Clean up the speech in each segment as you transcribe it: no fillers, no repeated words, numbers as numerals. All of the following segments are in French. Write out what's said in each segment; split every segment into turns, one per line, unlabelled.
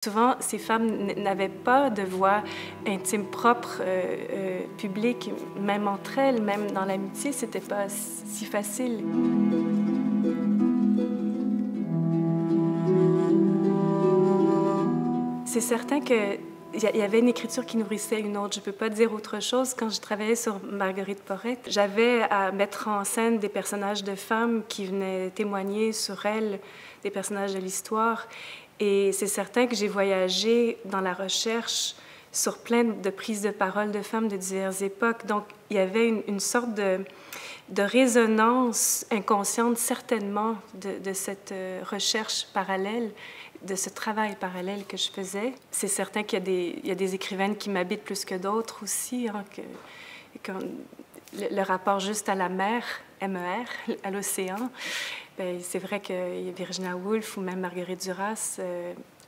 Souvent, ces femmes n'avaient pas de voix intime propre, publique, même entre elles, même dans l'amitié, c'était pas si facile. C'est certain qu'il y avait une écriture qui nourrissait une autre. Je ne peux pas dire autre chose. Quand je travaillais sur Marguerite Porete, j'avais à mettre en scène des personnages de femmes qui venaient témoigner sur elles, des personnages de l'histoire. Et c'est certain que j'ai voyagé dans la recherche sur plein de prises de parole de femmes de diverses époques. Donc, il y avait une sorte de résonance inconsciente, certainement, de cette recherche parallèle, de ce travail parallèle que je faisais. C'est certain qu'il y a des écrivaines qui m'habitent plus que d'autres aussi, hein, le rapport juste à la mer, MER, à l'océan. C'est vrai qu'il y a Virginia Woolf ou même Marguerite Duras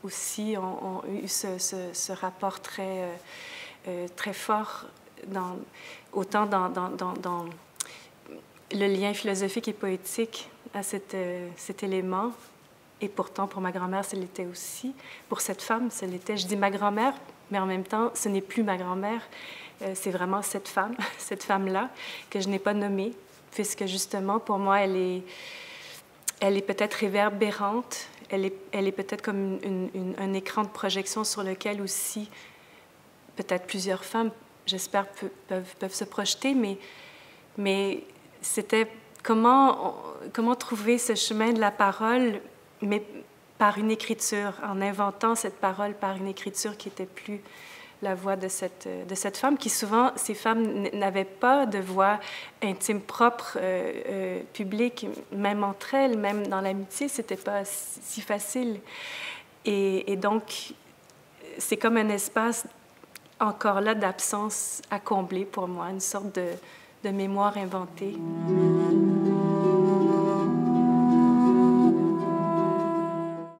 aussi ont eu ce rapport très fort, autant dans le lien philosophique et poétique à cet élément. Et pourtant, pour ma grand-mère, ce l'était aussi. Pour cette femme, ce l'était. Je dis ma grand-mère, mais en même temps, ce n'est plus ma grand-mère. C'est vraiment cette femme, cette femme-là, que je n'ai pas nommée, puisque justement, pour moi, elle est peut-être réverbérante. Elle est peut-être comme un écran de projection sur lequel aussi, peut-être plusieurs femmes, j'espère, peuvent se projeter, mais c'était comment trouver ce chemin de la parole, mais par une écriture, en inventant cette parole par une écriture qui n'était plus la voix de cette femme, qui souvent, ces femmes n'avaient pas de voix intime propre, publique, même entre elles, même dans l'amitié, c'était pas si facile. Et donc, c'est comme un espace encore là d'absence à combler pour moi, une sorte de mémoire inventée.